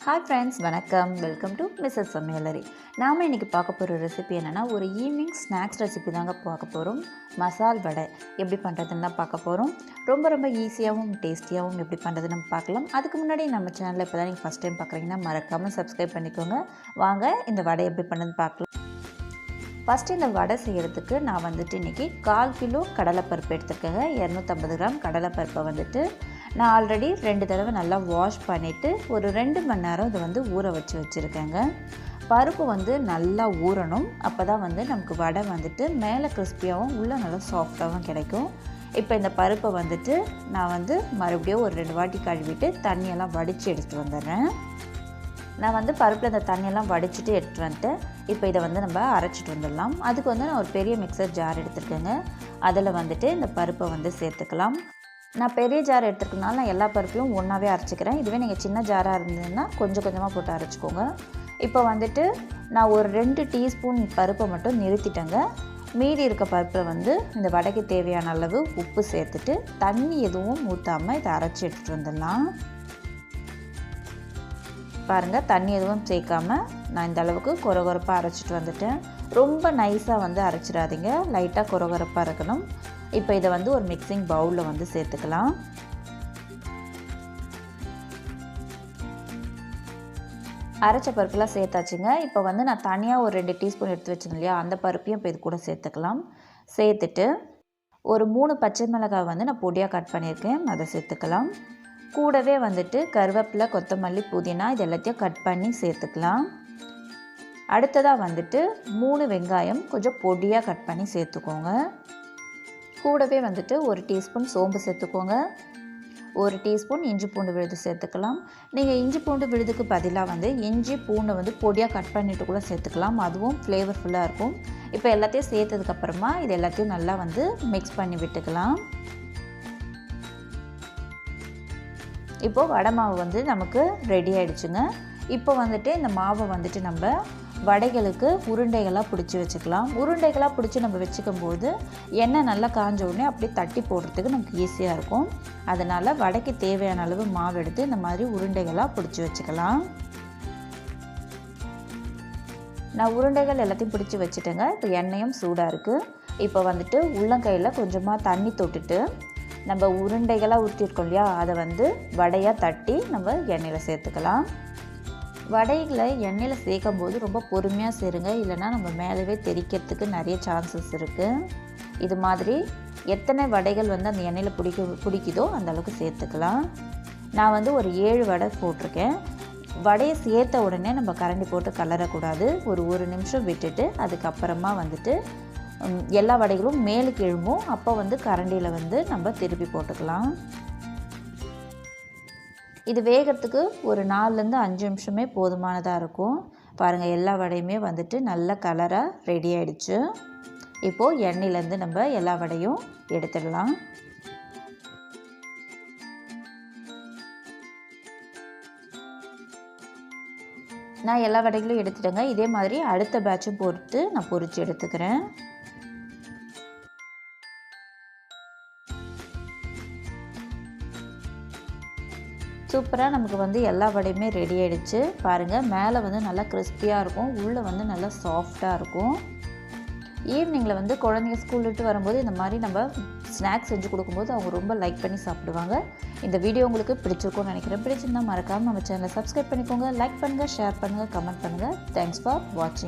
Hi friends, வணக்கம். Welcome to MrsSamalayarai. நாம இன்னைக்கு பார்க்க போற ரெசிபி என்னன்னா ஒரு ஈவினிங் ஸ்நாக்ஸ் ரெசிபி தாங்க பார்க்க போறோம். மசால் வடை எப்படி பண்றதுன்னு தான் பார்க்க போறோம். ரொம்ப ஈஸியாவும் டேஸ்டியாவும் எப்படி பண்றதுன்னு நம்ம பார்க்கலாம். அதுக்கு முன்னாடி நம்ம சேனலை இப்பதான் நீங்க ஃபர்ஸ்ட் டைம் பார்க்கறீங்கன்னா மறக்காம Subscribe பண்ணிக்கோங்க. வாங்க இந்த வடை எப்படி பண்ணதுன்னு பார்க்கலாம். ஃபர்ஸ்ட் இந்த வடை செய்யறதுக்கு நான் வந்துட்டு இன்னைக்கு 1/4 கிலோ கடலைப்பருப்பு எடுத்துக்கங்க. 250 கிராம் கடலைப்பருப்பை வந்துட்டு நான் ஆல்ரெடி 2 தடவை நல்லா வாஷ் பண்ணிவிட்டு ஒரு 2 மணி நேரம் இதை வந்து ஊற வச்சுருக்கேங்க. பருப்பு வந்து நல்லா ஊறணும், அப்போ தான் வந்து நமக்கு வடை வந்துட்டு மேலே கிறிஸ்பியாகவும் உள்ளே நல்லா சாஃப்டாகவும் கிடைக்கும். இப்போ இந்த பருப்பை வந்துட்டு நான் வந்து மறுபடியும் ஒரு 2 வாட்டி கழுவிட்டு தண்ணியெல்லாம் வடித்து எடுத்துகிட்டு வந்துடுறேன். நான் வந்து பருப்பில் இந்த தண்ணியெல்லாம் வடிச்சிட்டு எடுத்துகிட்டு வந்துட்டு இப்போ இதை வந்து நம்ம அரைச்சிட்டு வந்துடலாம். அதுக்கு வந்து நான் ஒரு பெரிய மிக்சர் ஜார் எடுத்துருக்கேங்க. அதில் வந்துட்டு இந்த பருப்பை வந்து சேர்த்துக்கலாம். நான் பெரிய ஜார் எடுத்துருக்கனால நான் எல்லா பருப்பையும் ஒன்றாவே அரைச்சிக்கிறேன். இதுவே நீங்கள் சின்ன ஜாராக இருந்ததுன்னா கொஞ்சமாக போட்டு அரைச்சிக்கோங்க. இப்போ வந்துட்டு நான் ஒரு 2 டீஸ்பூன் பருப்பை மட்டும் நிறுத்திட்டேங்க. மீதி இருக்க பருப்பை வந்து இந்த வடைக்கு தேவையான அளவு உப்பு சேர்த்துட்டு தண்ணி எதுவும் ஊற்றாமல் இதை அரைச்சி எடுத்துகிட்டு வந்துடலாம். பாருங்கள், தண்ணி எதுவும் சேர்க்காமல் நான் இந்த அளவுக்கு கொரகொரப்பாக அரைச்சிட்டு வந்துட்டேன். ரொம்ப நைஸாக வந்து அரைச்சிடாதீங்க, லைட்டாக கொரகொரப்பாக இருக்கணும். இப்போ இதை வந்து ஒரு மிக்சிங் பவுலில் வந்து சேர்த்துக்கலாம். அரைச்ச பருப்புலாம் சேர்த்தாச்சுங்க. இப்போ வந்து நான் தனியாக ஒரு 2 டீஸ்பூன் எடுத்து வச்சிருந்தேன் இல்லையா, அந்த பருப்பையும் இப்போ இது கூட சேர்த்துக்கலாம். சேர்த்துட்டு ஒரு 3 பச்சை மிளகாய் வந்து நான் பொடியாக கட் பண்ணியிருக்கேன், அதை சேர்த்துக்கலாம். கூடவே வந்துட்டு கருவேப்பிலை, கொத்தமல்லி, புதினா இது எல்லாத்தையும் கட் பண்ணி சேர்த்துக்கலாம். அடுத்ததாக வந்துட்டு 3 வெங்காயம் கொஞ்சம் பொடியாக கட் பண்ணி சேர்த்துக்கோங்க. கூடவே வந்துட்டு 1 டீஸ்பூன் சோம்பு சேர்த்துக்கோங்க. 1 டீஸ்பூன் இஞ்சி பூண்டு விழுது சேர்த்துக்கலாம். நீங்கள் இஞ்சி பூண்டு விழுதுக்கு பதிலாக வந்து இஞ்சி பூண்டை வந்து பொடியாக கட் பண்ணிவிட்டு கூட சேர்த்துக்கலாம், அதுவும் ஃப்ளேவர்ஃபுல்லாக இருக்கும். இப்போ எல்லாத்தையும் சேர்த்ததுக்கப்புறமா இது எல்லாத்தையும் நல்லா வந்து மிக்ஸ் பண்ணி விட்டுக்கலாம். இப்போது வடை மாவு வந்து நமக்கு ரெடி ஆகிடுச்சுங்க. இப்போ வந்துட்டு இந்த மாவை வந்துட்டு நம்ம வடைகளுக்கு உருண்டைகளாக பிடிச்சி வச்சுக்கலாம். உருண்டைகளாக பிடிச்சி நம்ம வச்சுக்கும் போது எண்ணெய் நல்லா காஞ்ச உடனே அப்படியே தட்டி போடுறதுக்கு நமக்கு ஈஸியாக இருக்கும். அதனால் வடைக்கு தேவையான அளவு மாவு எடுத்து இந்த மாதிரி உருண்டைகளாக பிடிச்சி வச்சுக்கலாம். நான் உருண்டைகள் எல்லாத்தையும் பிடிச்சி வச்சுட்டேங்க. இப்போ எண்ணெயும் சூடாக இருக்குது. இப்போ வந்துட்டு உள்ளங்கையில் கொஞ்சமாக தண்ணி தொட்டுட்டு நம்ம உருண்டைகளாக ஊற்றிருக்கோம் இல்லையா, அதை வந்து வடையாக தட்டி நம்ம எண்ணெயில் சேர்த்துக்கலாம். வடைகளை எண்ணெயில் சேர்க்கும் போது ரொம்ப பொறுமையாக சேருங்க, இல்லைனா நம்ம மேலவே தெரிக்கிறதுக்கு நிறைய சான்சஸ் இருக்குது. இது மாதிரி எத்தனை வடைகள் வந்து அந்த எண்ணெயில் பிடிக்குதோ அந்த அளவுக்கு சேர்த்துக்கலாம். நான் வந்து ஒரு 7 வடை போட்டிருக்கேன். வடையை சேர்த்த உடனே நம்ம கரண்டி போட்டு கலரக்கூடாது. ஒரு 1 நிமிஷம் விட்டுட்டு அதுக்கப்புறமா வந்துட்டு எல்லா வடைகளும் மேலுக்கு எழும்பும், அப்போ வந்து கரண்டியில் வந்து நம்ம திருப்பி போட்டுக்கலாம். இது வேகிறதுக்கு ஒரு 4லேருந்து 5 நிமிஷமே போதுமானதாக இருக்கும். பாருங்கள், எல்லா வடையுமே வந்துட்டு நல்ல கலராக ரெடி ஆகிடுச்சு. இப்போது எண்ணெயிலேருந்து நம்ம எல்லா வடையும் எடுத்துடலாம். நான் எல்லா வடைகளும் எடுத்துட்டேங்க. இதே மாதிரி அடுத்த பேட்சும் பொறுத்து நான் பொரித்து எடுத்துக்கிறேன். சூப்பராக நமக்கு வந்து எல்லா வடையுமே ரெடி ஆகிடுச்சு. பாருங்கள், மேலே வந்து நல்லா கிறிஸ்பியாக இருக்கும், உள்ளே வந்து நல்லா சாஃப்டாக இருக்கும். ஈவினிங்கில் வந்து குழந்தைங்க ஸ்கூல் விட்டு வரும்போது இந்த மாதிரி நம்ம ஸ்நாக்ஸ் செஞ்சு கொடுக்கும்போது அவங்க ரொம்ப லைக் பண்ணி சாப்பிடுவாங்க. இந்த வீடியோ உங்களுக்கு பிடிச்சிருக்கும்னு நினைக்கிறேன். பிடிச்சிருந்தால் மறக்காமல் நம்ம சேனலை சப்ஸ்கிரைப் பண்ணிக்கோங்க, லைக் பண்ணுங்கள், ஷேர் பண்ணுங்கள், கமெண்ட் பண்ணுங்கள். தேங்க்ஸ் ஃபார் வாட்சிங்.